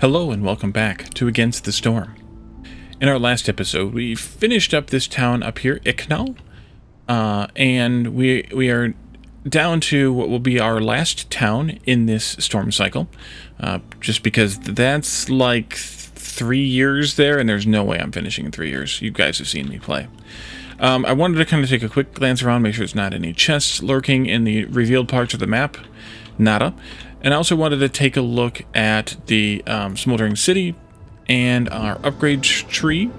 Hello and welcome back to Against the Storm. In our last episode, we finished up this town up here, Icknall, and we are down to what will be our last town in this storm cycle, just because that's like 3 years there, and there's no way I'm finishing in 3 years. You guys have seen me play. I wanted to kind of take a quick glance around, make sure there's not any chests lurking in the revealed parts of the map. Nada. And I also wanted to take a look at the Smoldering City and our upgrade tree.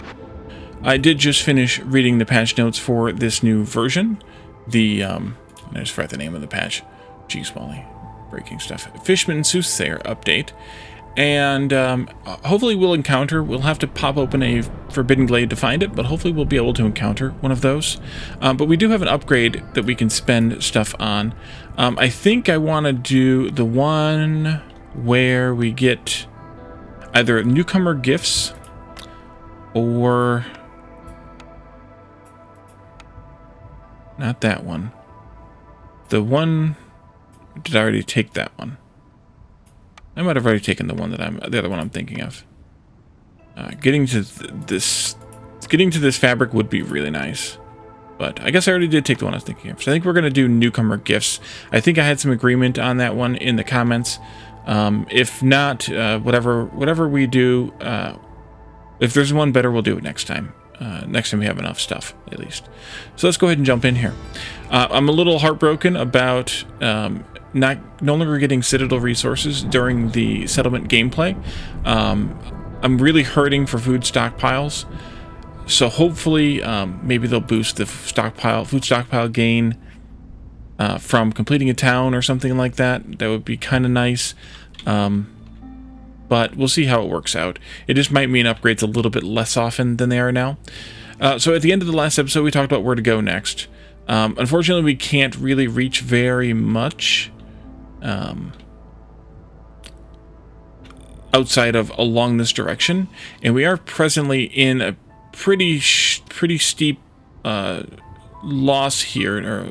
I did just finish reading the patch notes for this new version. I just forgot the name of the patch. Jeez, Wally. Breaking stuff. Fishman Soothsayer update. And hopefully we'll have to pop open a Forbidden Glade to find it, but hopefully we'll be able to encounter one of those. But we do have an upgrade that we can spend stuff on. I think I want to do the one where we get either newcomer gifts or... not that one. The one... did I already take that one? I might have already taken the other one I'm thinking of. Getting to this fabric would be really nice, but I guess I already did take the one I was thinking of. So I think we're going to do newcomer gifts. I think I had some agreement on that one in the comments. If not, whatever we do, if there's one better, we'll do it next time. Next time we have enough stuff, at least. So let's go ahead and jump in here. I'm a little heartbroken about no longer getting Citadel resources during the settlement gameplay. I'm really hurting for food stockpiles, so hopefully maybe they'll boost the food stockpile gain from completing a town or something like that. That would be kind of nice, but we'll see how it works out. It just might mean upgrades a little bit less often than they are now. So at the end of the last episode, we talked about where to go next. Unfortunately, we can't really reach very much outside of along this direction, and we are presently in a pretty steep loss here, or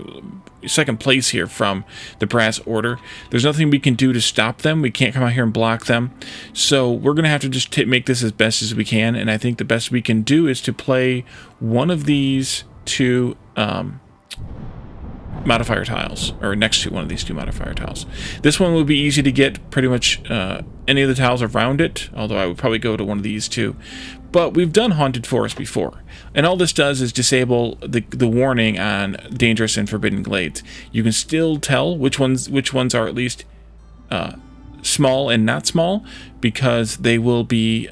second place here from the Brass Order. There's nothing we can do to stop them. We can't come out here and block them, so we're gonna have to just make this as best as we can. And I think the best we can do is to play one of these two modifier tiles, or next to one of these two modifier tiles. This one would be easy to get pretty much any of the tiles around it, although I would probably go to one of these two. But we've done Haunted Forest before, and all this does is disable the warning on dangerous and forbidden glades. You can still tell which ones are at least small and not small, because they will be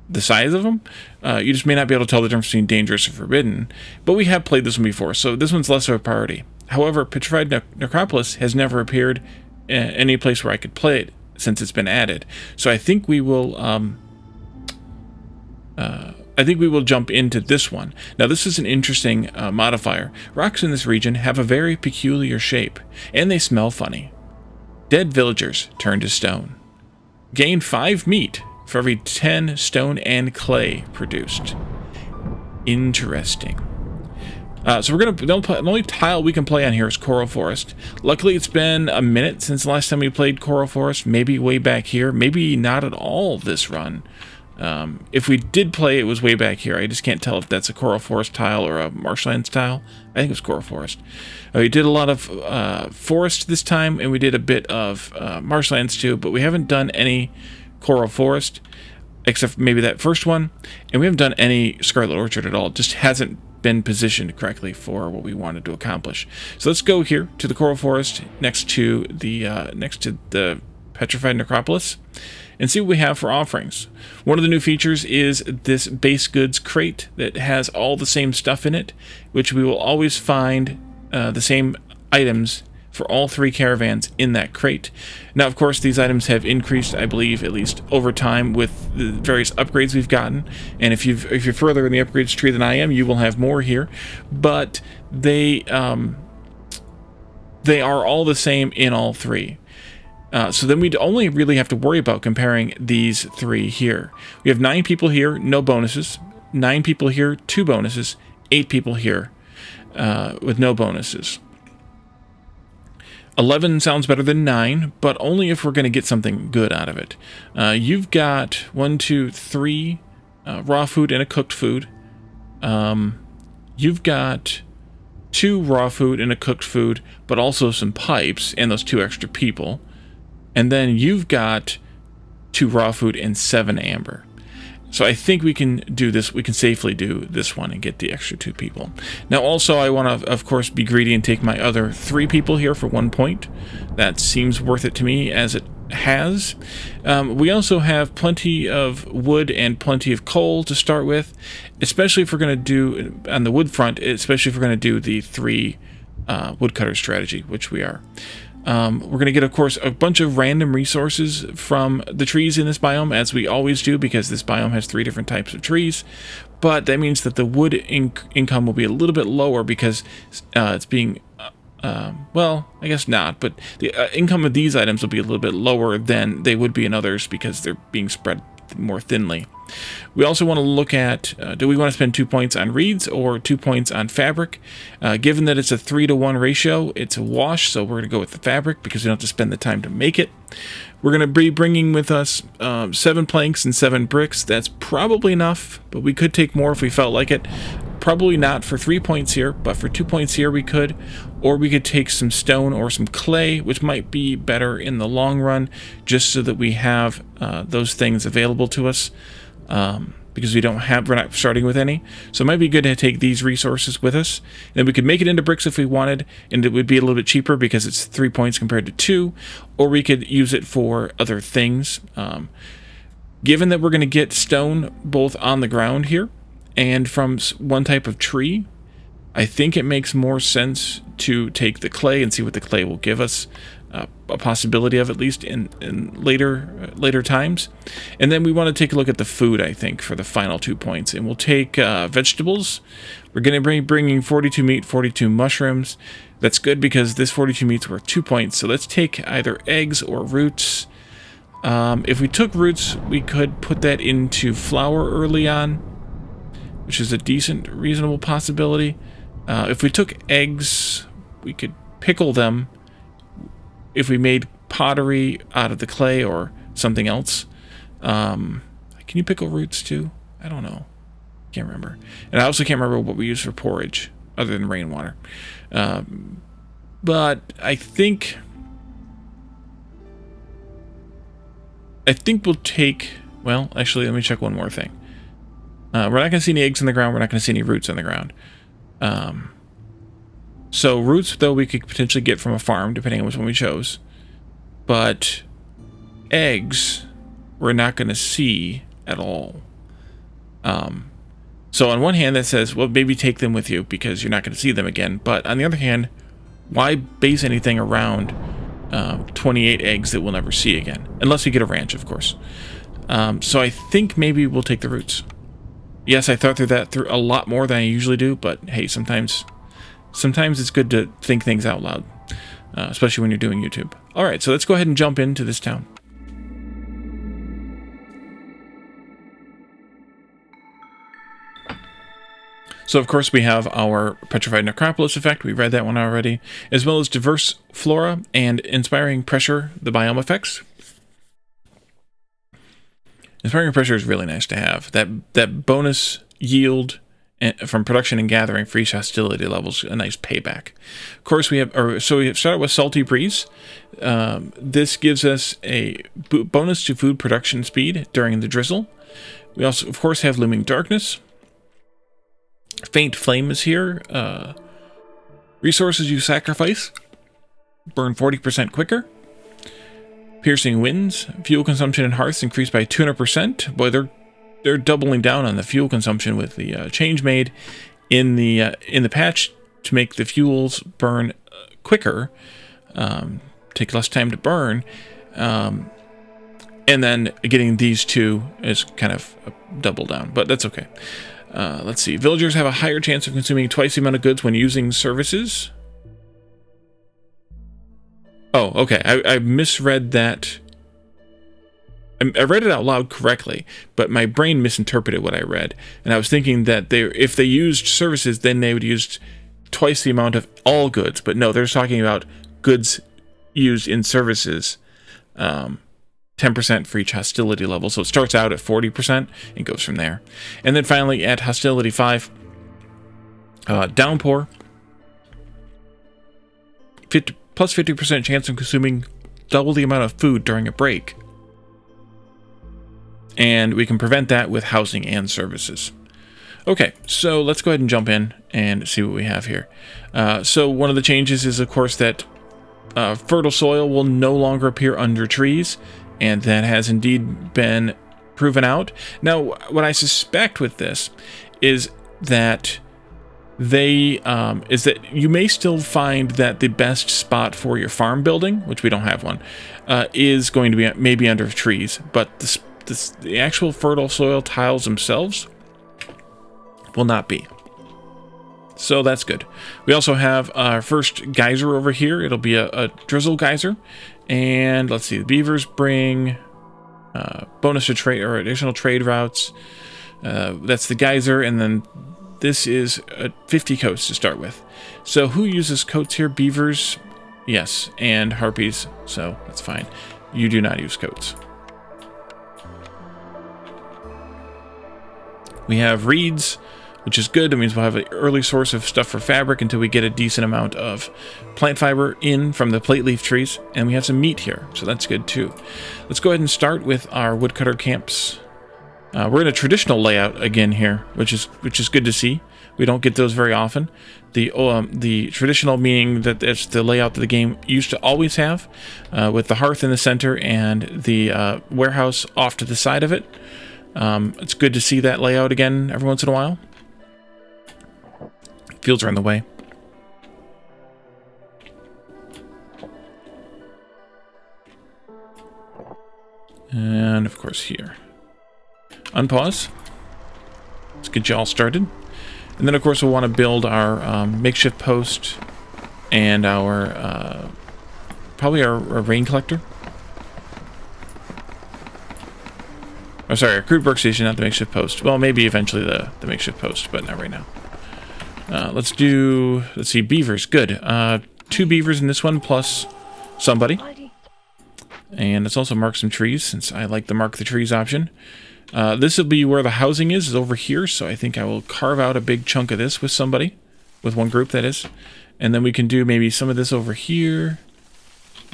the size of them. You just may not be able to tell the difference between dangerous and forbidden, but we have played this one before, so this one's less of a priority. However, Petrified Necropolis has never appeared any place where I could play it since it's been added. So I think we will jump into this one. Now, this is an interesting modifier. Rocks in this region have a very peculiar shape, and they smell funny. Dead villagers turn to stone. Gain 5 meat for every 10 stone and clay produced. Interesting. So the only tile we can play on here is Coral Forest. Luckily, it's been a minute since the last time we played Coral Forest. Maybe way back here. Maybe not at all this run. If we did play, it was way back here. I just can't tell if that's a Coral Forest tile or a Marshlands tile. I think it was Coral Forest. We did a lot of forest this time, and we did a bit of Marshlands too, but we haven't done any Coral Forest, except for maybe that first one, and we haven't done any Scarlet Orchard at all. It just hasn't been positioned correctly for what we wanted to accomplish. So let's go here to the Coral Forest next to the Petrified Necropolis and see what we have for offerings. One of the new features is this base goods crate that has all the same stuff in it, which we will always find the same items for all 3 caravans in that crate. Now, of course, these items have increased, I believe, at least over time with the various upgrades we've gotten. And if you're further in the upgrades tree than I am, you will have more here. But they are all the same in all 3. So then we'd only really have to worry about comparing these 3 here. We have 9 people here, no bonuses. 9 people here, 2 bonuses. 8 people here with no bonuses. 11 sounds better than 9, but only if we're going to get something good out of it. You've got 1, 2, 3 raw food and a cooked food. You've got 2 raw food and a cooked food, but also some pipes and those 2 extra people. And then you've got 2 raw food and 7 amber. So I think we can do this. We can safely do this one and get the extra 2 people. Now also I want to, of course, be greedy and take my other 3 people here for 1 point. That seems worth it to me, as it has. We also have plenty of wood and plenty of coal to start with, especially if we're going to do, on the wood front, especially if we're going to do the 3 woodcutter strategy, which we are. We're going to get, of course, a bunch of random resources from the trees in this biome, as we always do, because this biome has 3 different types of trees. But that means that the wood income will be a little bit lower because it's being, well, I guess not, but the income of these items will be a little bit lower than they would be in others because they're being spread more thinly. We also want to look at, do we want to spend 2 points on reeds or 2 points on fabric? Given that it's a 3-to-1 ratio, it's a wash, so we're going to go with the fabric because we don't have to spend the time to make it. We're going to be bringing with us 7 planks and 7 bricks. That's probably enough, but we could take more if we felt like it. Probably not for 3 points here, but for 2 points here we could. Or we could take some stone or some clay, which might be better in the long run, just so that we have those things available to us. Because we're not starting with any. So it might be good to take these resources with us. And we could make it into bricks if we wanted, and it would be a little bit cheaper because it's 3 points compared to 2. Or we could use it for other things. Given that we're going to get stone both on the ground here and from one type of tree, I think it makes more sense to take the clay and see what the clay will give us. A possibility of, at least in later times. And then we want to take a look at the food, I think, for the final 2 points. And we'll take vegetables. We're going to be bringing 42 meat, 42 mushrooms. That's good because this 42 meat's worth 2 points. So let's take either eggs or roots. If we took roots, we could put that into flour early on, which is a decent, reasonable possibility. If we took eggs, we could pickle them if we made pottery out of the clay or something else. Can you pickle roots too? I don't know. Can't remember. And I also can't remember what we use for porridge other than rainwater. But I think we'll take, well, actually, let me check one more thing. We're not going to see any eggs on the ground. We're not going to see any roots on the ground. So roots, though, we could potentially get from a farm, depending on which one we chose. But eggs, we're not going to see at all. So on one hand, that says, well, maybe take them with you because you're not going to see them again. But on the other hand, why base anything around 28 eggs that we'll never see again? Unless we get a ranch, of course. So I think maybe we'll take the roots. Yes, I thought through that a lot more than I usually do, but hey, sometimes it's good to think things out loud, especially when you're doing YouTube. All right, so let's go ahead and jump into this town. So, of course, we have our Petrified Necropolis effect. We read that one already, as well as diverse flora and inspiring pressure, the biome effects. Inspiring pressure is really nice to have. That bonus yield from production and gathering for each hostility levels, a nice payback. Of course, we have started with Salty Breeze. This gives us a bonus to food production speed during the drizzle. We also, of course, have Looming Darkness. Faint Flame is here. Resources you sacrifice burn 40% quicker. Piercing Winds. Fuel consumption in hearths increased by 200%. Boy, they're doubling down on the fuel consumption with the change made in the patch to make the fuels burn quicker, take less time to burn, and then getting these two is kind of a double down, but that's okay. Let's see. Villagers have a higher chance of consuming twice the amount of goods when using services. Oh, okay. I misread that. I read it out loud correctly, but my brain misinterpreted what I read. And I was thinking that if they used services, then they would use twice the amount of all goods. But no, they're talking about goods used in services, 10% for each hostility level. So it starts out at 40% and goes from there. And then finally at hostility 5, downpour, plus 50% chance of consuming double the amount of food during a break. And we can prevent that with housing and services. Okay, so let's go ahead and jump in and see what we have here. So one of the changes is, of course, that fertile soil will no longer appear under trees, and that has indeed been proven out. Now, what I suspect with this is that you may still find that the best spot for your farm building, which we don't have one, is going to be maybe under trees, but the actual fertile soil tiles themselves will not be. So that's good. We also have our first geyser over here. It'll be a drizzle geyser. And let's see, the beavers bring bonus to trade or additional trade routes. That's the geyser, and then this is 50 coats to start with. So who uses coats here? Beavers, yes, and harpies, so that's fine. You do not use coats. We have reeds, which is good. That means we'll have an early source of stuff for fabric until we get a decent amount of plant fiber in from the plate leaf trees. And we have some meat here, so that's good too. Let's go ahead and start with our woodcutter camps. We're in a traditional layout again here, which is good to see. We don't get those very often. The traditional meaning that it's the layout that the game used to always have, with the hearth in the center and the warehouse off to the side of it. It's good to see that layout again every once in a while. Fields are in the way. And of course here. Unpause. Let's get you all started. And then of course we'll want to build our makeshift post and our probably our rain collector. Oh, sorry, our crude workstation, not the makeshift post. Well, maybe eventually the makeshift post, but not right now. Let's see, beavers. Good. 2 beavers in this one, plus somebody. And let's also mark some trees, since I like the mark the trees option. This will be where the housing is over here, so I think I will carve out a big chunk of this with somebody. With one group, that is. And then we can do maybe some of this over here,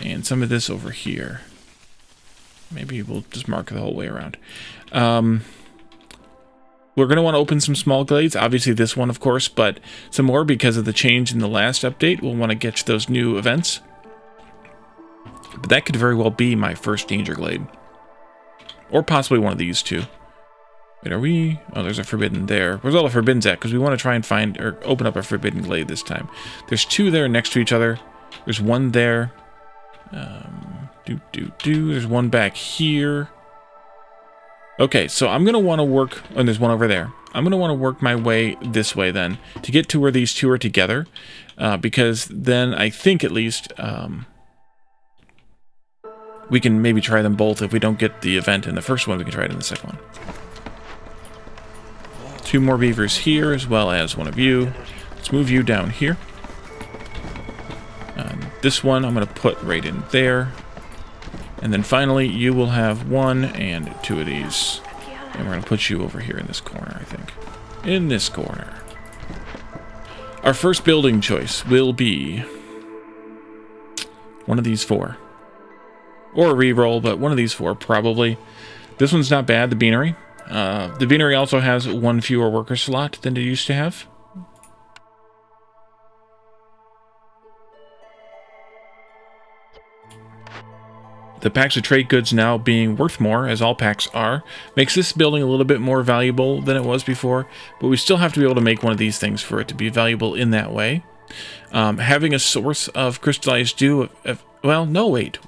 and some of this over here. Maybe we'll just mark the whole way around. We're going to want to open some small glades. Obviously this one, of course, but some more because of the change in the last update. We'll want to get to those new events. But that could very well be my first danger glade. Or possibly one of these two. Wait, are we... Oh, there's a forbidden there. Where's all the forbiddens at? Because we want to try and find or open up a forbidden glade this time. There's 2 there next to each other. There's 1 there. There's 1 back here. Okay, so I'm going to want to work... Oh, and there's 1 over there. I'm going to want to work my way this way then to get to where these 2 are together. Because then I think at least we can maybe try them both. If we don't get the event in the first one, we can try it in the second one. 2 more beavers here, as well as 1 of you. Let's move you down here. This one I'm going to put right in there. And then finally, you will have 1 and 2 of these. And we're going to put you over here in this corner, I think. In this corner. Our first building choice will be one of these 4. Or a reroll, but one of these 4, probably. This one's not bad, the beanery. The beanery also has 1 fewer worker slot than it used to have. The packs of trade goods now being worth more, as all packs are, makes this building a little bit more valuable than it was before, but we still have to be able to make one of these things for it to be valuable in that way. Having a source of crystallized dew... well, no, wait.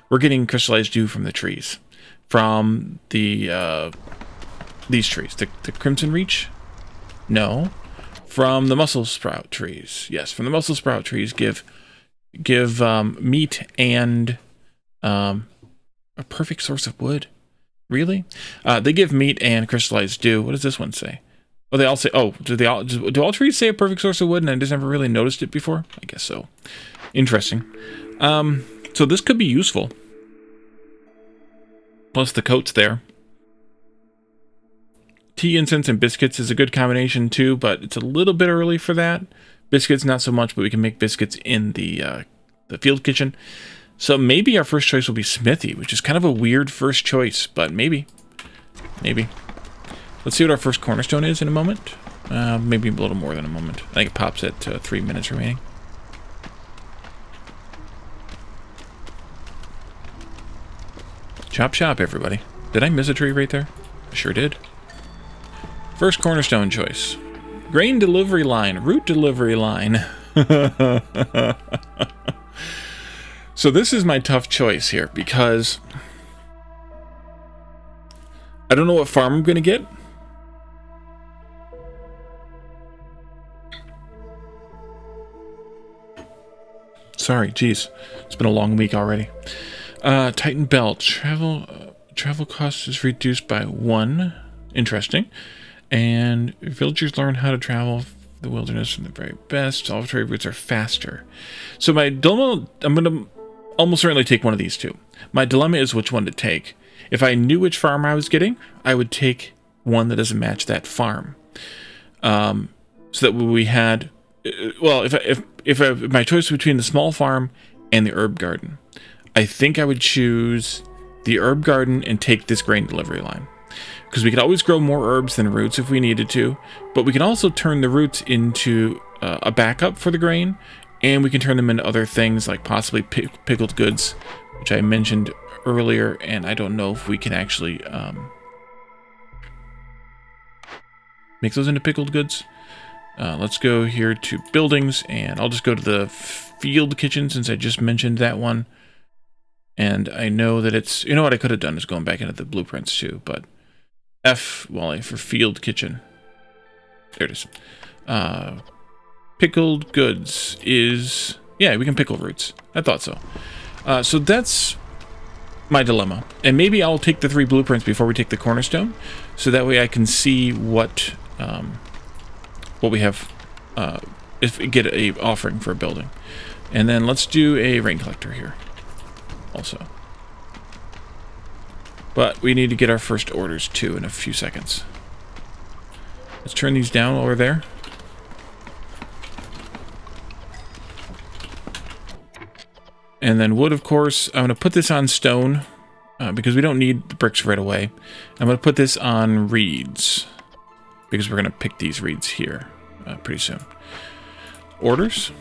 We're getting crystallized dew from the trees. From the, these trees. The Crimson Reach? No. From the Muscle Sprout trees. Yes, from the Muscle Sprout trees give meat and... a perfect source of wood. Really? They give meat and crystallized dew. What does this one say? Oh, they all say... Oh, do all trees say a perfect source of wood and I just never really noticed it before? I guess so. Interesting. So this could be useful. Plus the coat's there. Tea, incense, and biscuits is a good combination too, but it's a little bit early for that. Biscuits, not so much, but we can make biscuits in the field kitchen. So maybe our first choice will be smithy, which is kind of a weird first choice, but maybe. Maybe. Let's see what our first cornerstone is in a moment. Maybe a little more than a moment. I think it pops at 3 minutes remaining. Chop chop, everybody. Did I miss a tree right there? I sure did. First cornerstone choice. Grain delivery line. Root delivery line. So this is my tough choice here, because I don't know what farm I'm going to get. Sorry, geez. It's been a long week already. Titan Belt. Travel cost is reduced by 1. Interesting. And villagers learn how to travel the wilderness from the very best. All trade routes are faster. So my dilemma, I'm going to almost certainly take one of these two. My dilemma is which one to take. If I knew which farm I was getting, I would take one that doesn't match that farm. So that we had, well, if my choice between the small farm and the herb garden, I think I would choose the herb garden and take this grain delivery line. Because we could always grow more herbs than roots if we needed to, but we can also turn the roots into a backup for the grain, and we can turn them into other things like possibly pickled goods, which I mentioned earlier, and I don't know if we can actually make those into pickled goods. Let's go here to buildings, and I'll just go to the field kitchen since I just mentioned that one. And I know that it's, you know what I could have done is going back into the blueprints too, but Wally, for field kitchen. There it is. Pickled goods is, yeah, we can pickle roots. I thought so. So that's my dilemma. And maybe I'll take the 3 blueprints before we take the cornerstone, so that way I can see what we have, if we get a offering for a building. And then let's do a rain collector here also. But we need to get our first orders too in a few seconds. Let's turn these down while we're there. And then wood, of course. I'm going to put this on stone because we don't need the bricks right away. I'm going to put this on reeds because we're going to pick these reeds here pretty soon. Orders.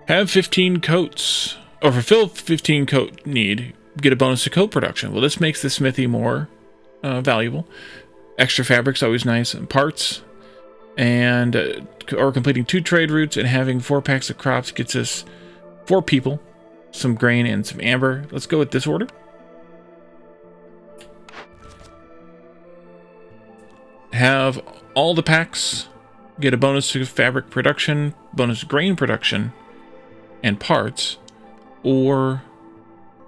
Have 15 coats. Or fulfill 15 coat need, get a bonus to coat production. Well, this makes the smithy more valuable. Extra fabric's always nice. And parts. And or completing 2 trade routes and having 4 packs of crops gets us 4 people, some grain and some amber. Let's go with this order. Have all the packs, get a bonus to fabric production, bonus to grain production, and parts. Or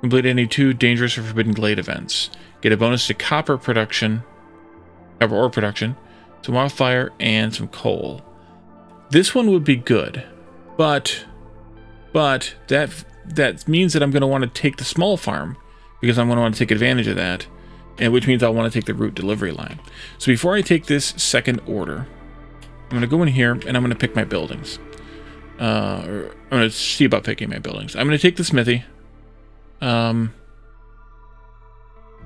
complete any 2 dangerous or forbidden glade events. Get a bonus to copper production, ore production, some wildfire, and some coal. This one would be good, but that means that I'm going to want to take the small farm because I'm going to want to take advantage of that, and which means I'll want to take the route delivery line. So before I take this second order, I'm going to go in here and I'm going to pick my buildings. I'm going to see about picking my buildings. I'm going to take the smithy. Yeah,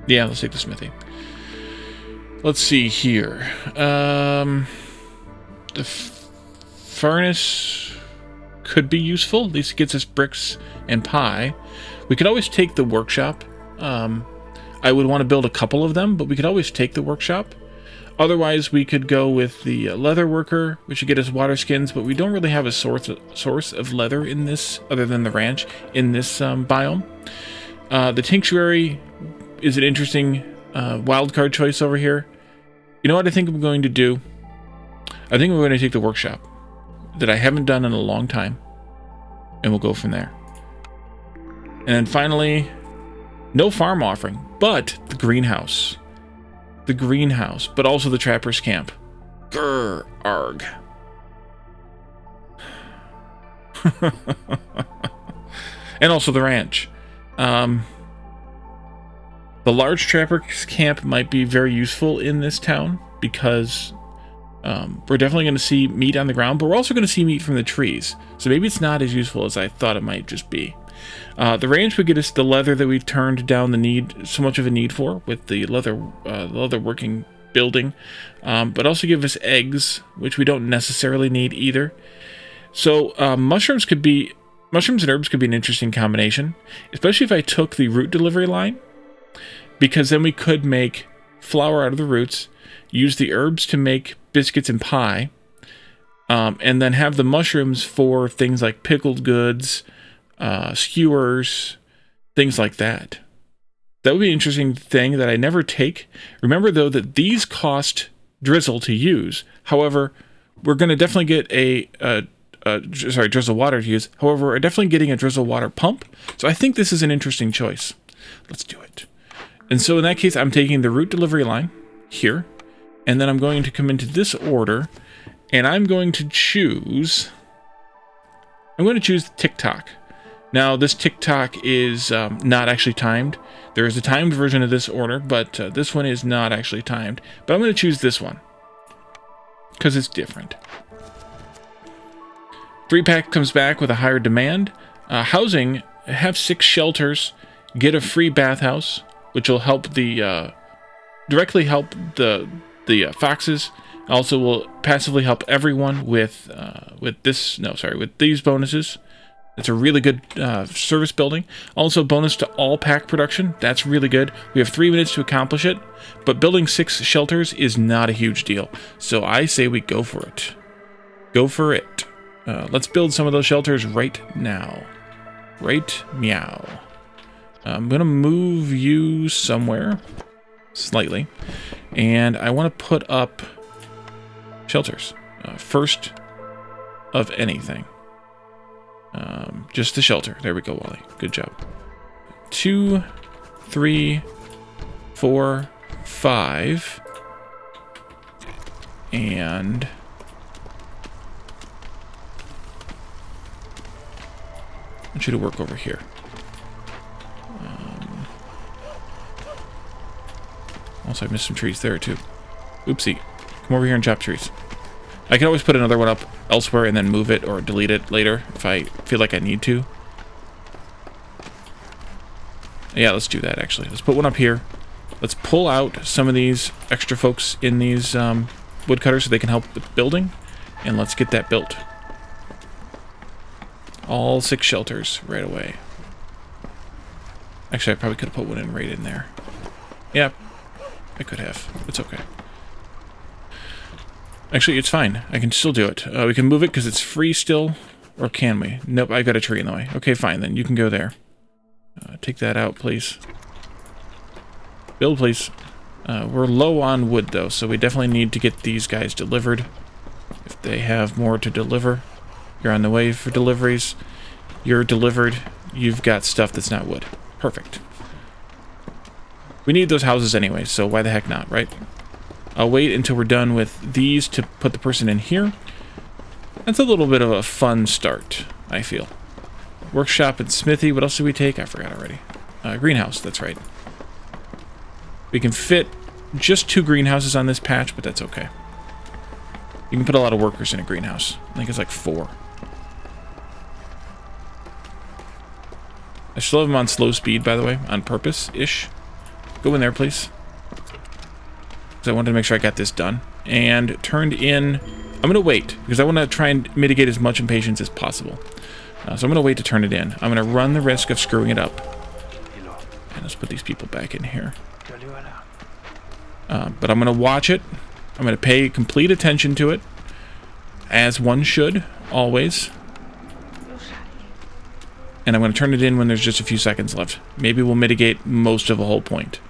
let's take the smithy. Let's see here. The furnace could be useful. At least it gets us bricks and pie. We could always take the workshop. I would want to build a couple of them, but we could always take the workshop. Otherwise, we could go with the leather worker, which should get us water skins, but we don't really have a source of leather in this, other than the ranch, in this biome. The tinctuary is an interesting wildcard choice over here. You know what I think I'm going to do? I think I'm going to take the workshop that I haven't done in a long time, and we'll go from there. And then finally, no farm offering, but the greenhouse. The greenhouse, but also the trapper's camp. Grr, arg. And also the ranch. The large trapper's camp might be very useful in this town because we're definitely going to see meat on the ground, but we're also going to see meat from the trees. So maybe it's not as useful as I thought it might just be. The range would get us the leather that we've turned down so much of a need for with the leather working building, but also give us eggs, which we don't necessarily need either. So mushrooms and herbs could be an interesting combination, especially if I took the root delivery line, because then we could make flour out of the roots, use the herbs to make biscuits and pie, and then have the mushrooms for things like pickled goods, skewers, things like that. That would be an interesting thing that I never take. Remember, though, that these cost drizzle to use. However, we're going to definitely get drizzle water to use. However, we're definitely getting a drizzle water pump. So I think this is an interesting choice. Let's do it. And so in that case, I'm taking the root delivery line here. And then I'm going to come into this order. And I'm going to choose TikTok. Now, this TikTok is not actually timed. There is a timed version of this order, but this one is not actually timed. But I'm going to choose this one because it's different. 3-pack comes back with a higher demand. Housing, have 6 shelters, get a free bathhouse, which will help directly help the foxes. Also will passively help everyone with these bonuses. It's a really good service building. Also bonus to all pack production. That's really good. We have 3 minutes to accomplish it, but building 6 shelters is not a huge deal. So I say we go for it. Go for it. Let's build some of those shelters right now. Right meow. I'm going to move you somewhere slightly. And I want to put up shelters. First of anything. Just the shelter. There we go, Wally. Good job. 2, 3, 4, 5. And I want you to work over here. Also, I missed some trees there, too. Oopsie. Come over here and chop trees. I can always put another one up elsewhere and then move it or delete it later if I feel like I need to. Yeah, let's do that, actually. Let's put one up here. Let's pull out some of these extra folks in these woodcutters so they can help with building. And let's get that built. All 6 shelters right away. Actually, I probably could have put one right in there. Yeah, I could have. It's okay. Actually, it's fine. I can still do it. We can move it because it's free still. Or can we? Nope, I've got a tree in the way. Okay, fine, then. You can go there. Take that out, please. Build, please. We're low on wood, though, so we definitely need to get these guys delivered. If they have more to deliver. You're on the way for deliveries. You're delivered. You've got stuff that's not wood. Perfect. We need those houses anyway, so why the heck not, right? I'll wait until we're done with these to put the person in here. That's a little bit of a fun start, I feel. Workshop and smithy. What else did we take? I forgot already. Greenhouse, that's right. We can fit just 2 greenhouses on this patch, but that's okay. You can put a lot of workers in a greenhouse. I think it's like 4. I still have them on slow speed, by the way, on purpose-ish. Go in there, please. Because I wanted to make sure I got this done. And turned in... I'm going to wait, because I want to try and mitigate as much impatience as possible. So I'm going to wait to turn it in. I'm going to run the risk of screwing it up. And let's put these people back in here. But I'm going to watch it. I'm going to pay complete attention to it. As one should, always. And I'm going to turn it in when there's just a few seconds left. Maybe we'll mitigate most of a whole point.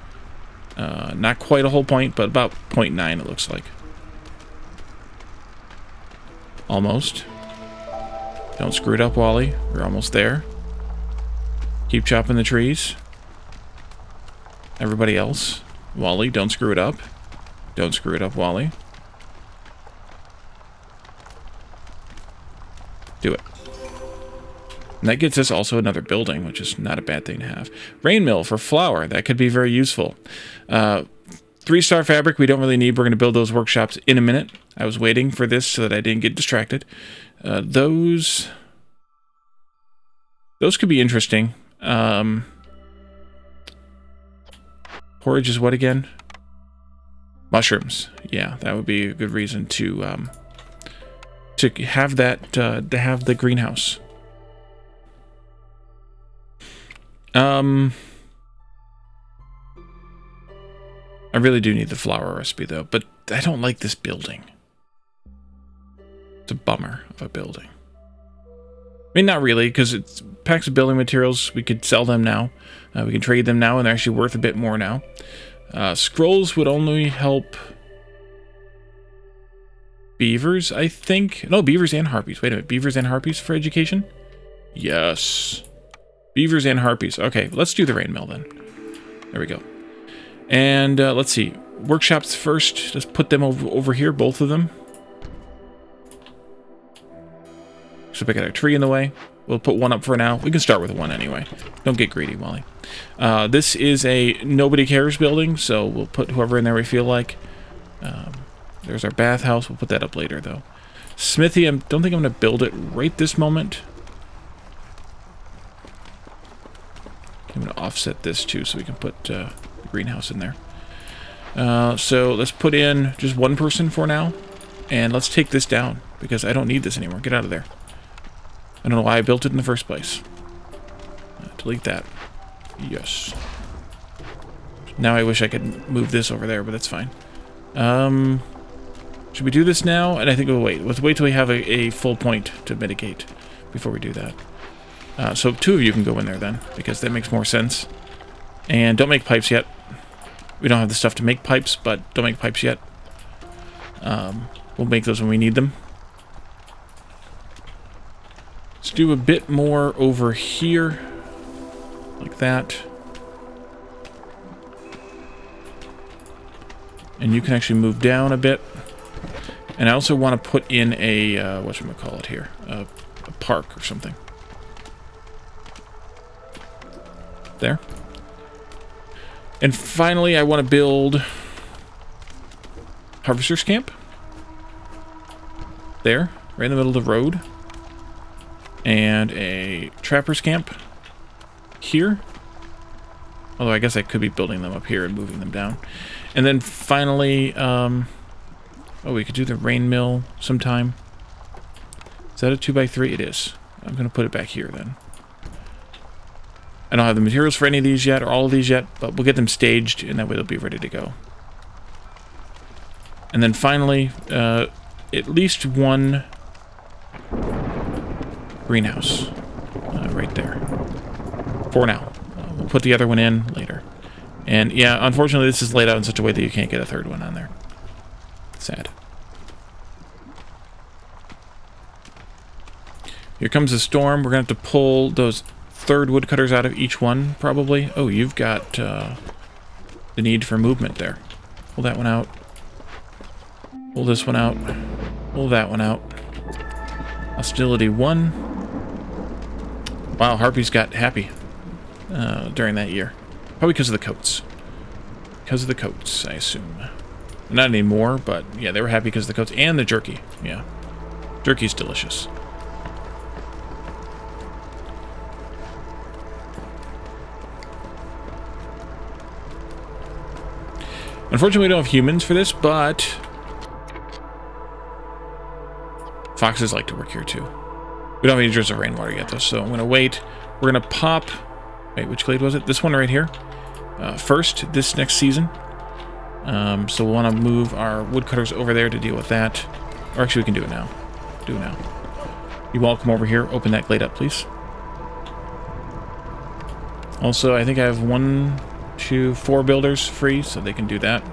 Not quite a whole point, but about 0.9 it looks like. Almost. Don't screw it up, Wally. We're almost there. Keep chopping the trees. Everybody else. Wally, don't screw it up. Don't screw it up, Wally. Do it. And that gets us also another building, which is not a bad thing to have. Rain mill for flour. That could be very useful. 3-star fabric we don't really need. We're going to build those workshops in a minute. I was waiting for this so that I didn't get distracted. Those could be interesting. Porridge is what again? Mushrooms. Yeah, that would be a good reason to have that, to have the greenhouse. I really do need the flour recipe though, but I don't like this building. It's a bummer of a building. I mean, not really, because it's packs of building materials. We could sell them now. We can trade them now, and they're actually worth a bit more now. Scrolls would only help beavers, I think. No, beavers and harpies. Wait a minute. Beavers and harpies for education? Yes. Beavers and harpies. Okay, let's do the rain mill then. There we go. And let's see. Workshops first. Let's put them over here, both of them. So we got a tree in the way. We'll put one up for now. We can start with one anyway. Don't get greedy, Wally. This is a nobody cares building, so we'll put whoever in there we feel like. There's our bathhouse. We'll put that up later, though. Smithy, I don't think I'm going to build it right this moment. I'm going to offset this, too, so we can put the greenhouse in there. So let's put in just one person for now. And let's take this down, because I don't need this anymore. Get out of there. I don't know why I built it in the first place. Delete that. Yes. Now I wish I could move this over there, but that's fine. Should we do this now? And I think we'll wait. Let's wait till we have a full point to mitigate before we do that. So 2 of you can go in there then, because that makes more sense. And don't make pipes yet. We don't have the stuff to make pipes, but don't make pipes yet. We'll make those when we need them. Let's do a bit more over here, like that. And you can actually move down a bit. And I also want to put in a, whatchamacallit here, a park or something. There. And finally, I want to build Harvester's Camp. There, right in the middle of the road. And a Trapper's Camp here. Although I guess I could be building them up here and moving them down. And then finally, oh, we could do the rain mill sometime. Is that a 2x3? It is. I'm going to put it back here then. I don't have the materials for any of these yet, or all of these yet, but we'll get them staged, and that way they'll be ready to go. And then finally, at least one greenhouse right there. For now. We'll put the other one in later. And yeah, unfortunately this is laid out in such a way that you can't get a third one on there. Sad. Here comes the storm. We're going to have to pull those third woodcutters out of each one, probably. Oh, you've got the need for movement there. Pull that one out. Pull this one out. Pull that one out. Hostility 1. Wow, Harpies got happy during that year. Probably because of the coats. Because of the coats, I assume. Not anymore, but yeah, they were happy because of the coats and the jerky. Yeah. Jerky's delicious. Unfortunately, we don't have humans for this, but foxes like to work here too. We don't have any drizzles of rainwater yet, though, so I'm going to wait. We're going to pop... Wait, which glade was it? This one right here. First, this next season. So we'll want to move our woodcutters over there to deal with that. Or actually, we can do it now. Do it now. You all come over here. Open that glade up, please. Also, I think I have 1, 2, 4 builders free, so they can do that.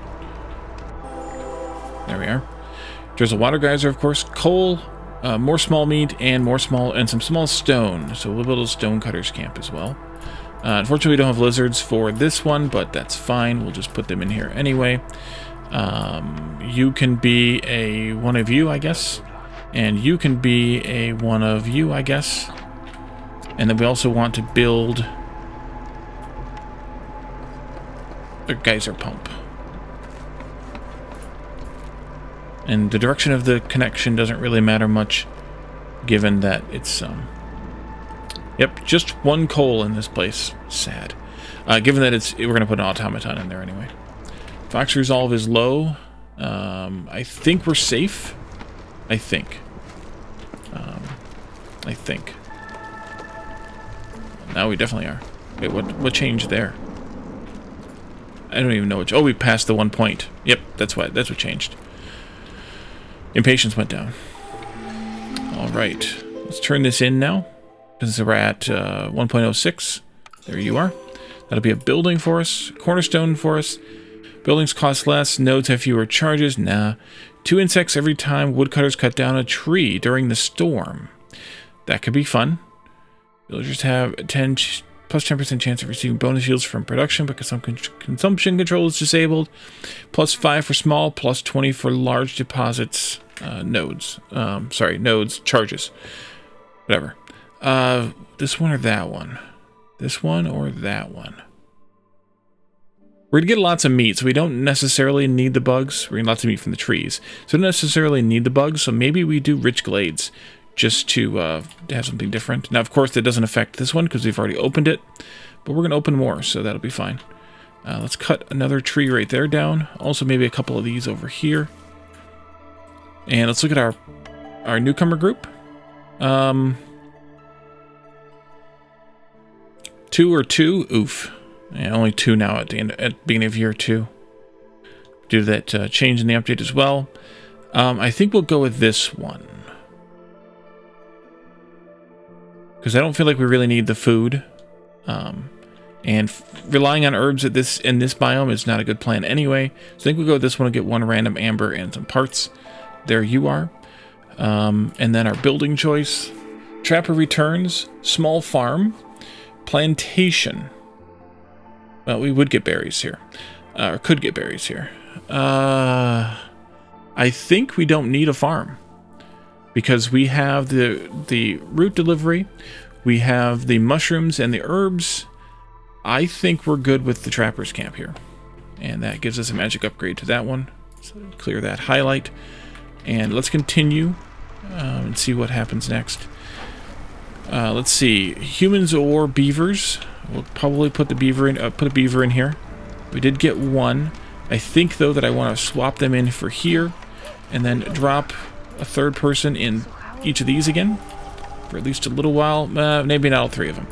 There we are. There's a water geyser, of course. Coal, more small meat, and some small stone. So we'll build a stonecutters camp as well. Unfortunately, we don't have lizards for this one, but that's fine. We'll just put them in here anyway. You can be a one of you, I guess. And you can be a one of you, I guess. And then we also want to build a geyser pump. And the direction of the connection doesn't really matter much, given that it's, yep, just one coal in this place. Sad. Given that we're going to put an automaton in there anyway. Fox resolve is low. I think we're safe. I think. Now we definitely are. Wait, what changed there? I don't even know which. Oh, we passed the 1 point. Yep, that's what changed. Impatience went down. All right, let's turn this in now. Since we're at 1.06. There you are. That'll be a building for us, cornerstone for us. Buildings cost less, nodes have fewer charges. Nah. 2 insects every time woodcutters cut down a tree during the storm. That could be fun. Villagers have plus 10% chance of receiving bonus yields from production because some consumption control is disabled. Plus 5 for small, plus 20 for large deposits, nodes. Nodes, charges. Whatever. This one or that one? This one or that one? We're going to get lots of meat, so we don't necessarily need the bugs. We're getting lots of meat from the trees. So we don't necessarily need the bugs, so maybe we do rich glades just to have something different. Now, of course, that doesn't affect this one because we've already opened it, but we're going to open more, so that'll be fine. Let's cut another tree right there down. Also, maybe a couple of these over here. And let's look at our newcomer group. 2 or 2? Oof. Yeah, only 2 now at the beginning of year 2. Due to that change in the update as well. I think we'll go with this one. Because I don't feel like we really need the food. And relying on herbs in this biome is not a good plan anyway. So I think we'll go with this one and get 1 random amber and some parts. There you are. And then our building choice. Trapper returns. Small farm. Plantation. Well, we would get berries here. Or could get berries here. I think we don't need a farm. Because we have the root delivery. We have the mushrooms and the herbs. I think we're good with the trapper's camp here. And that gives us a magic upgrade to that one. So clear that highlight. And let's continue and see what happens next. Let's see. Humans or beavers. We'll probably put the beaver in. Put a beaver in here. We did get 1. I think though that I want to swap them in for here, and then drop a 3rd person in each of these again for at least a little while. Maybe not all 3 of them.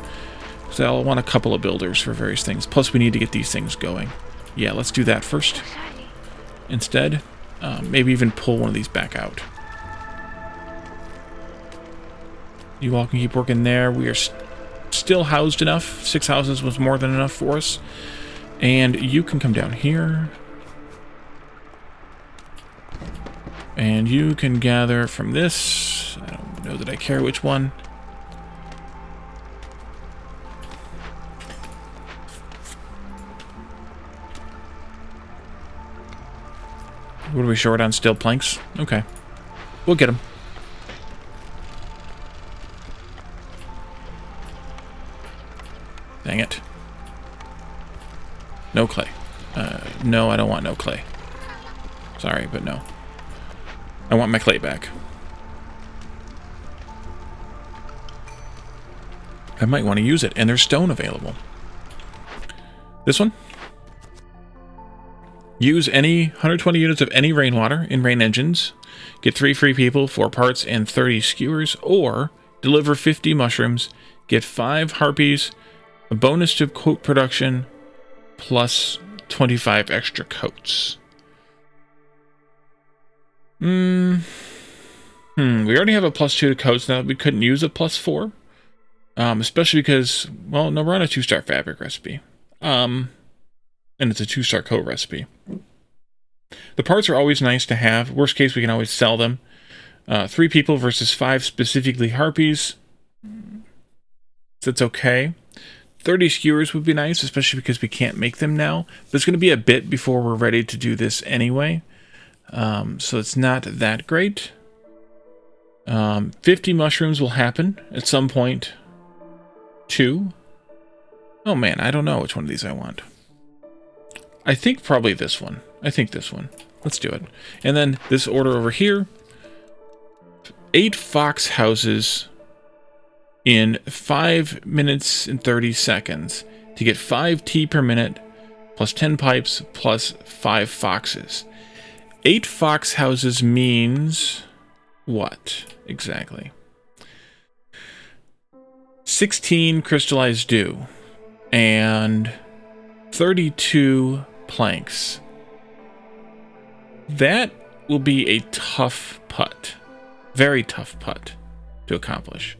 So I'll want a couple of builders for various things. Plus, we need to get these things going. Yeah, let's do that first. Instead, maybe even pull one of these back out. You all can keep working there. We are still housed enough. 6 houses was more than enough for us. And you can come down here. And you can gather from this. I don't know that I care which one. What are we short on? Steel planks? Okay. We'll get them. Dang it. No clay. No, I don't want no clay. Sorry, but no. I want my clay back. I might want to use it, and there's stone available. This one? Use any 120 units of any rainwater in rain engines. Get 3 free people, 4 parts, and 30 skewers. Or deliver 50 mushrooms. Get 5 harpies. A bonus to coat production. Plus 25 extra coats. We already have a +2 to coats now. We couldn't use a +4. Especially because, well, no, we're on a 2-star fabric recipe. And it's a 2-star coat recipe. The parts are always nice to have. Worst case, we can always sell them. 3 people versus 5 specifically harpies. So it's okay. 30 skewers would be nice, especially because we can't make them now. But it's going to be a bit before we're ready to do this anyway. So it's not that great. 50 mushrooms will happen at some point. 2. Oh man, I don't know which one of these I want. I think probably this one. I think this one. Let's do it. And then this order over here. 8 fox houses in 5 minutes and 30 seconds to get 5 tea per minute, plus 10 pipes, plus 5 foxes. 8 fox houses means what exactly? 16 crystallized dew and 32 planks. That will be a tough putt. Very tough putt to accomplish.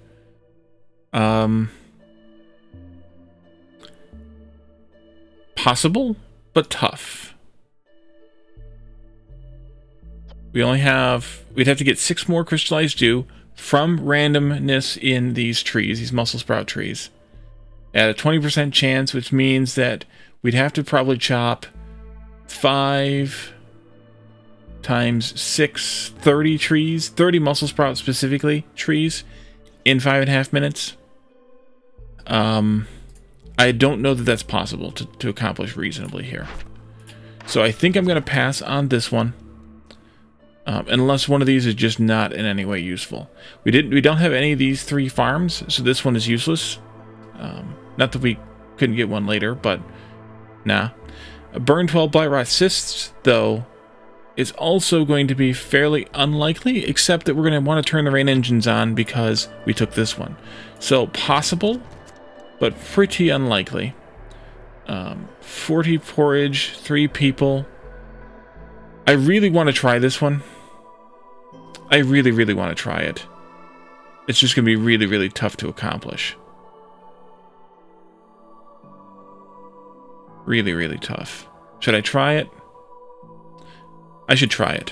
Possible, but tough. We'd have to get 6 more crystallized dew from randomness in these trees, these mussel sprout trees, at a 20% chance, which means that we'd have to probably chop 5 times 6, 30 trees, 30 mussel sprout specifically trees in 5.5 minutes. I don't know that that's possible to accomplish reasonably here. So I think I'm going to pass on this one. Unless one of these is just not in any way useful. We don't have any of these 3 farms, so this one is useless. Not that we couldn't get one later, but nah. Burn 12 blight rot cysts, though, is also going to be fairly unlikely, except that we're going to want to turn the rain engines on because we took this one. So possible, but pretty unlikely. 40 porridge, 3 people. I really want to try this one. I really, really want to try it. It's just going to be really, really tough to accomplish. Really, really tough. Should I try it? I should try it.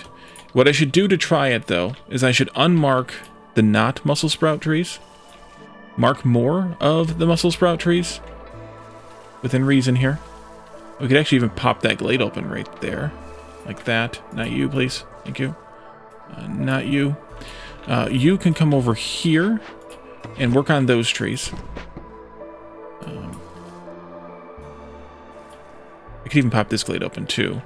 What I should do to try it, though, is I should unmark the not mussel sprout trees. Mark more of the mussel sprout trees. Within reason here. We could actually even pop that glade open right there. Like that. Not you, please. Thank you. Not you. You can come over here and work on those trees. I could even pop this glade open too.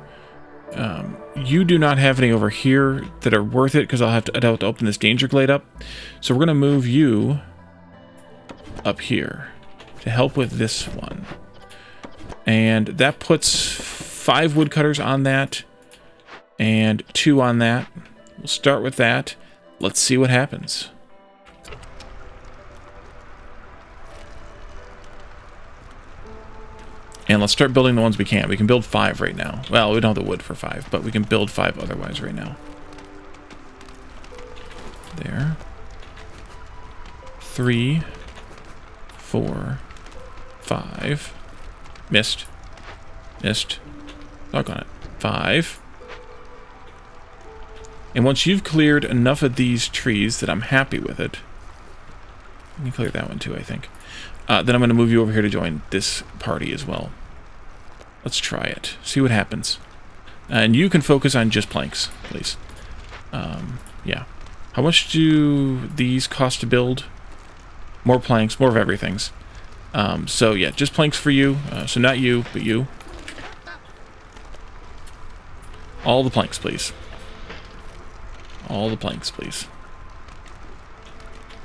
You do not have any over here that are worth it because I'd have to open this danger glade up. So we're going to move you up here to help with this one. And that puts 5 woodcutters on that and 2 on that. We'll start with that. Let's see what happens. And let's start building the ones we can. We can build 5 right now. Well, we don't have the wood for 5, but we can build 5 otherwise right now. There. 3, 4, 5. Missed. Missed. Doggone it. 5. And once you've cleared enough of these trees that I'm happy with it, let me clear that one too, I think. Then I'm going to move you over here to join this party as well. Let's try it. See what happens. And you can focus on just planks, please. Yeah. How much do these cost to build? More planks, more of everything's. So yeah, just planks for you. So not you, but you. All the planks, please. All the planks, please.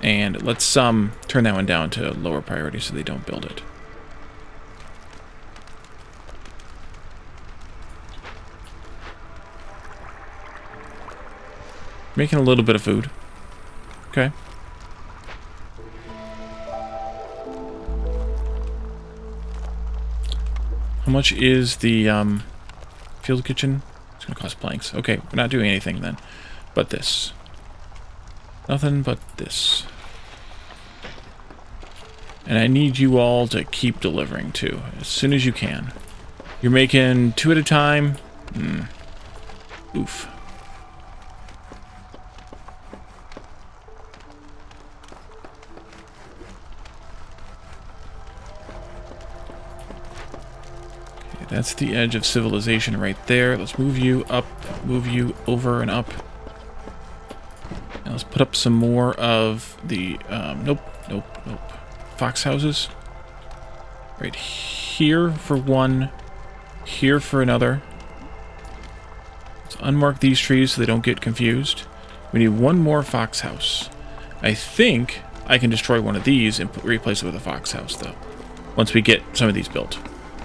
And let's turn that one down to lower priority so they don't build it. Making a little bit of food. Okay. How much is the field kitchen? It's going to cost planks. Okay, we're not doing anything then. But this. Nothing but this. And I need you all to keep delivering too, as soon as you can. You're making 2 at a time? Oof. Okay, that's the edge of civilization right there. Let's move you up, move you over and up. And let's put up some more of the, nope. fox houses. Right here for one, here for another. Let's unmark these trees so they don't get confused. We need one more fox house. I think I can destroy one of these and replace it with a fox house, though, once we get some of these built.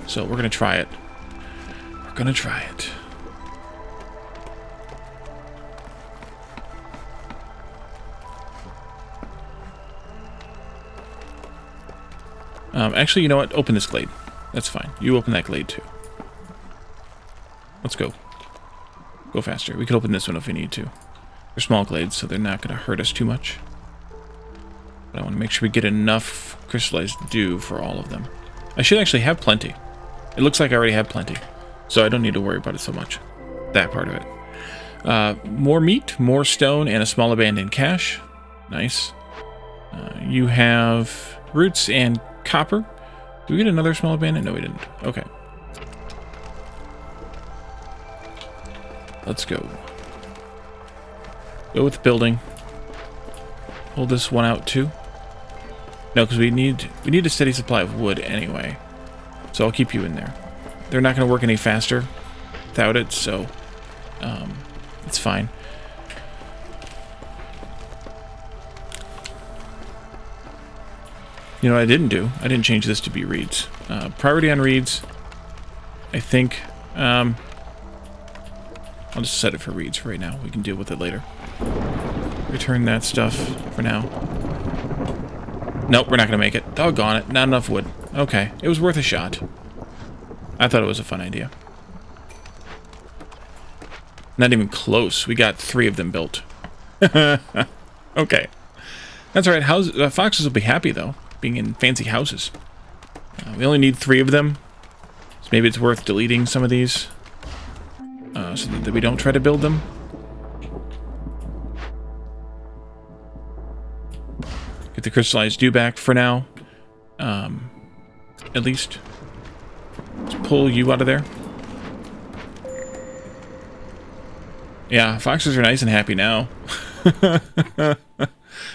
So we're going to try it. We're going to try it. Actually, you know what? Open this glade. That's fine. You open that glade, too. Let's go. Go faster. We could open this one if we need to. They're small glades, so they're not going to hurt us too much. But I want to make sure we get enough crystallized dew for all of them. I should actually have plenty. It looks like I already have plenty, so I don't need to worry about it so much. That part of it. More meat, more stone, and a small abandoned cache. Nice. You have roots and copper. Do we get another small abandoned? No, we didn't. Okay. Let's go. Go with the building. Hold this one out too. No, because we need a steady supply of wood anyway. So I'll keep you in there. They're not going to work any faster without it, so it's fine. You know what I didn't do? I didn't change this to be reeds. Priority on reeds. I think I'll just set it for reeds for right now. We can deal with it later. Return that stuff for now. Nope, we're not going to make it. Doggone it. Not enough wood. Okay, it was worth a shot. I thought it was a fun idea. Not even close. We got 3 of them built. Okay. That's all right. Foxes will be happy, though, being in fancy houses. We only need 3 of them. So maybe it's worth deleting some of these. So that we don't try to build them. Get the crystallized dew back for now. At least. Let's pull you out of there. Yeah, foxes are nice and happy now.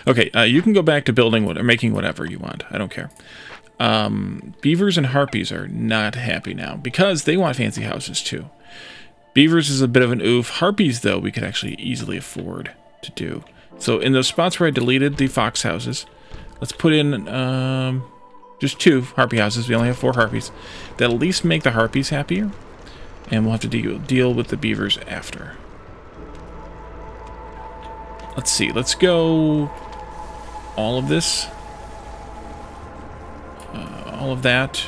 Okay, you can go back to building or making whatever you want. I don't care. Beavers and harpies are not happy now because they want fancy houses too. Beavers is a bit of an oof. Harpies, though, we could actually easily afford to do. So in those spots where I deleted the fox houses, let's put in just 2 harpy houses. We only have 4 harpies. That'll at least make the harpies happier. And we'll have to deal with the beavers after. Let's see. Let's go all of this. All of that.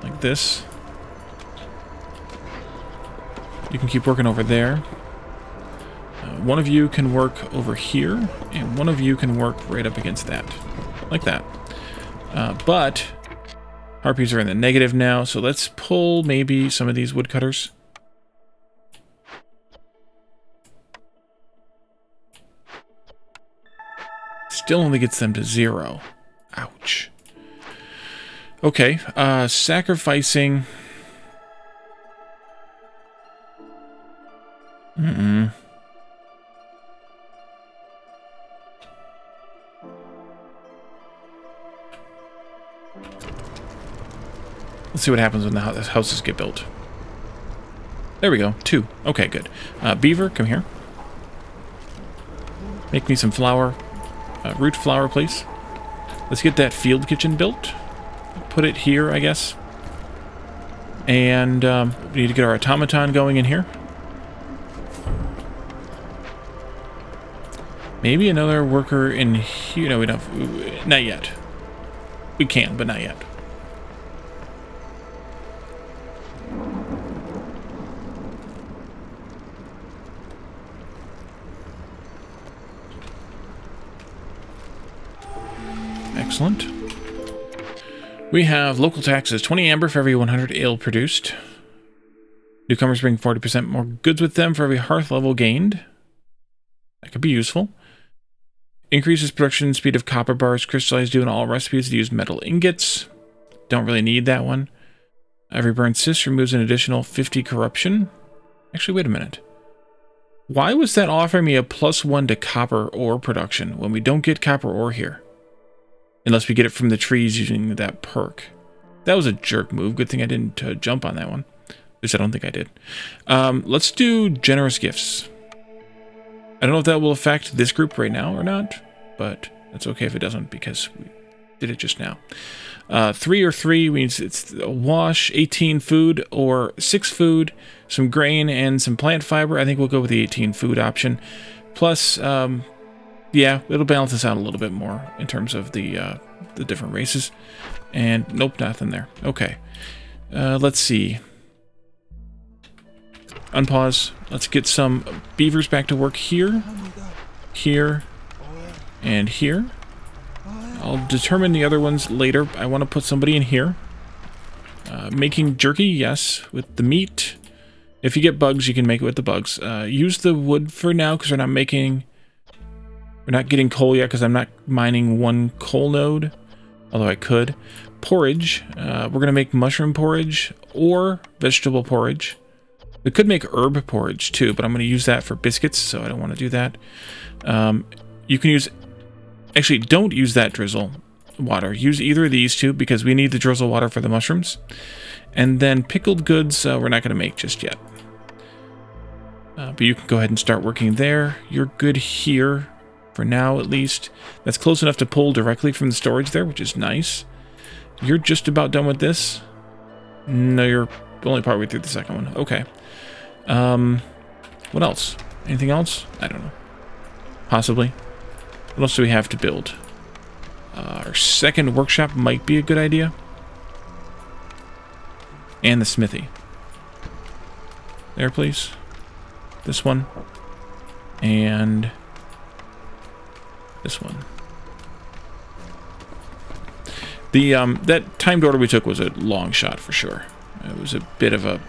Like this. You can keep working over there. One of you can work over here, and one of you can work right up against that. Like that. But harpies are in the negative now, so let's pull maybe some of these woodcutters. Still only gets them to 0. Ouch. Okay, sacrificing... Let's see what happens when the houses get built. There we go. 2. Okay, good. Beaver, come here. Make me some flour. Root flour, please. Let's get that field kitchen built. Put it here, I guess. And we need to get our automaton going in here. Maybe another worker in here. No, we don't. Not yet. We can, but not yet. Excellent. We have local taxes. 20 amber for every 100 ale produced. Newcomers bring 40% more goods with them for every hearth level gained. That could be useful. Increases production speed of copper bars, crystallized dew in all recipes to use metal ingots. Don't really need that one. Every burn cyst removes an additional 50 corruption. Actually, wait a minute. Why was that offering me a +1 to copper ore production when we don't get copper ore here? Unless we get it from the trees using that perk. That was a jerk move. Good thing I didn't jump on that one. At least I don't think I did. Let's do generous gifts. I don't know if that will affect this group right now or not, but it's okay if it doesn't because we did it just now. 3 or 3 means it's a wash, 18 food, or 6 food, some grain, and some plant fiber. I think we'll go with the 18 food option. Plus, yeah, it'll balance us out a little bit more in terms of the different races. And nope, nothing there. Okay. Let's see. Unpause. Let's get some beavers back to work here, here, and here. I'll determine the other ones later. I want to put somebody in here. Making jerky, yes, with the meat. If you get bugs, you can make it with the bugs. Use the wood for now because we're not getting coal yet because I'm not mining 1 coal node, although I could. Porridge. We're going to make mushroom porridge or vegetable porridge. We could make herb porridge too, but I'm going to use that for biscuits, so I don't want to do that. You can use... Actually, don't use that drizzle water. Use either of these two because we need the drizzle water for the mushrooms. And then pickled goods, we're not going to make just yet. But you can go ahead and start working there. You're good here, for now at least. That's close enough to pull directly from the storage there, which is nice. You're just about done with this? No, you're only partway through the second one. Okay. What else? Anything else? I don't know. Possibly. What else do we have to build? Our second workshop might be a good idea. And the smithy. There, please. This one. And this one. The that timed order we took was a long shot for sure. It was a bit of a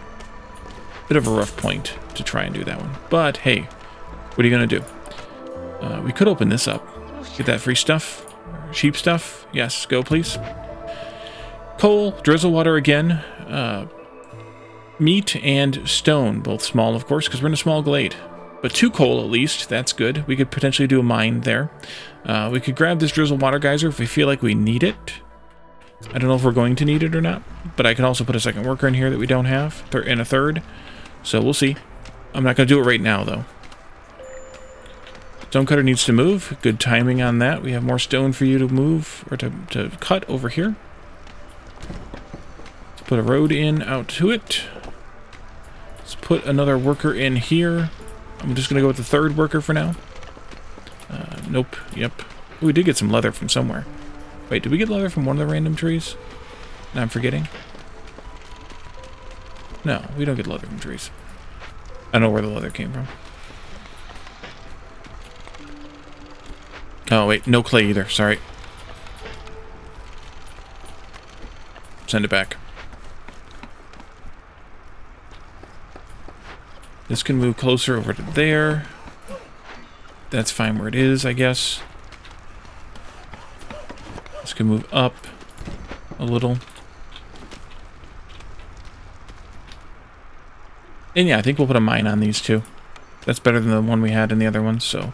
rough point to try and do that one. But hey, what are you gonna do? We could open this up. Get that free stuff. Cheap stuff. Yes, go please. Coal, drizzle water again. Meat and stone, both small of course, because we're in a small glade. But 2 coal at least, that's good. We could potentially do a mine there. We could grab this drizzle water geyser if we feel like we need it. I don't know if we're going to need it or not, but I can also put a second worker in here that we don't have, and a third. So we'll see. I'm not going to do it right now though. Stonecutter needs to move. Good timing on that. We have more stone for you to move, or to cut over here. Let's put a road in out to it. Let's put another worker in here. I'm just going to go with the 3rd worker for now. Nope. Yep. Ooh, we did get some leather from somewhere. Wait, did we get leather from one of the random trees? No, I'm forgetting. No, we don't get leather from trees. I don't know where the leather came from. Oh, wait, no clay either. Sorry. Send it back. This can move closer over to there. That's fine where it is, I guess. This can move up a little. And yeah, I think we'll put a mine on these two. That's better than the one we had in the other ones, so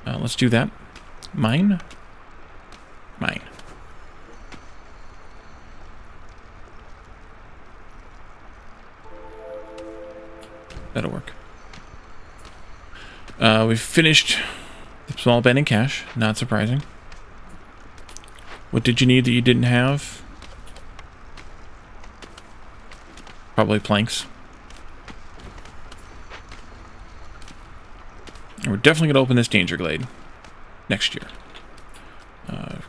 let's do that. Mine? Mine. That'll work. We've finished the small abandoned cache. Not surprising. What did you need that you didn't have? Probably planks. And we're definitely going to open this danger glade next year.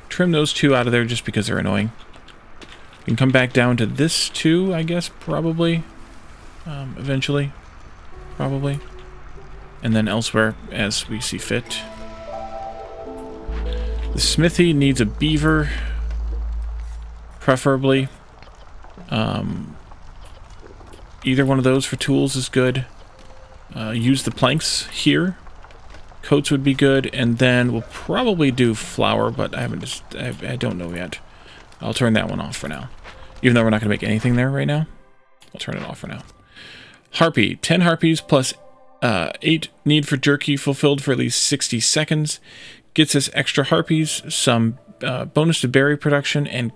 Trim those 2 out of there just because they're annoying. We can come back down to this too, I guess, probably. Eventually. Probably. And then elsewhere as we see fit. The smithy needs a beaver. Preferably. Either one of those for tools is good. Use the planks here. Coats would be good, and then we'll probably do flour, but I don't know yet. I'll turn that one off for now. Even though we're not going to make anything there right now, I'll turn it off for now. Harpy. 10 harpies plus 8 need for jerky fulfilled for at least 60 seconds. Gets us extra harpies, some bonus to berry production and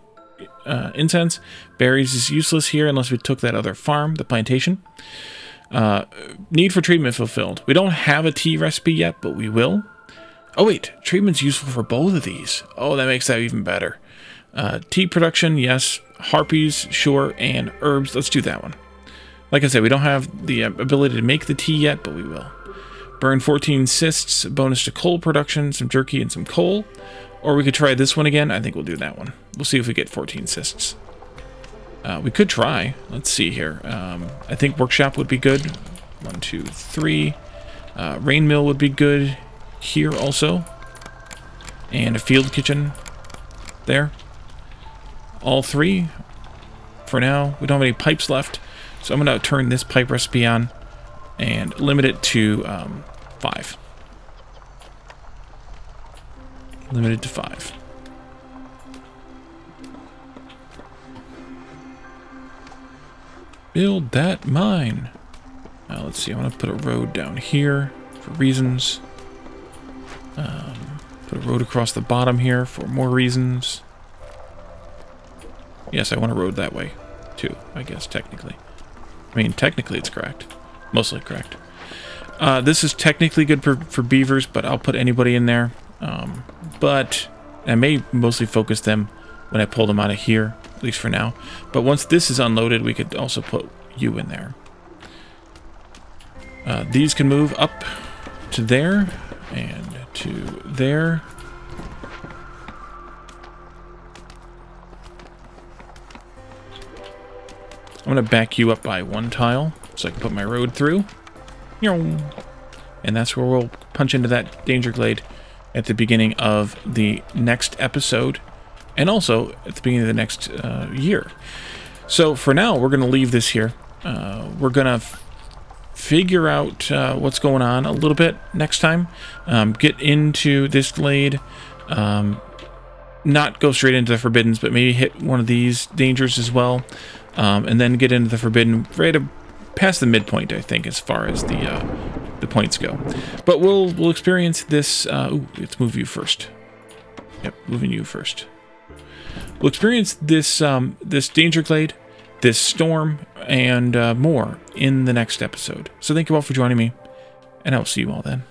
incense. Berries is useless here unless we took that other farm, the plantation. Need for treatment fulfilled. We don't have a tea recipe yet, but we will. Oh wait, treatment's useful for both of these. Oh, that makes that even better. Tea production, yes. Harpies, sure. And herbs, let's do that one. Like I said, we don't have the ability to make the tea yet, but we will. Burn 14 cysts, bonus to coal production, some jerky and some coal. Or we could try this one again. I think we'll do that one. We'll see if we get 14 cysts. We could try. Let's see here. I think workshop would be good. 1, 2, 3. Rain mill would be good here also. And a field kitchen there. All 3 for now. We don't have any pipes left. So I'm going to turn this pipe recipe on and limit it to 5. Limited to 5. Build that mine. Now let's see, I want to put a road down here for reasons. Put a road across the bottom here for more reasons. Yes, I want a road that way too, I guess, technically. I mean, technically it's correct. Mostly correct. This is technically good for beavers, but I'll put anybody in there. But I may mostly focus them when I pull them out of here, at least for now. But once this is unloaded, we could also put you in there. These can move up to there and to there. I'm going to back you up by 1 tile so I can put my road through. And that's where we'll punch into that danger glade at the beginning of the next episode, and also at the beginning of the next year. So for now, we're going to leave this here. We're going to figure out what's going on a little bit next time. Get into this glade. Not go straight into the Forbiddens, but maybe hit one of these dangers as well. And then get into the Forbidden right past the midpoint, I think, as far as the points go. But we'll experience this. Let's move you first. Yep, moving you first. We'll experience this this danger glade, this storm, and more in the next episode. So thank you all for joining me, and I will see you all then.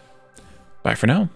Bye for now.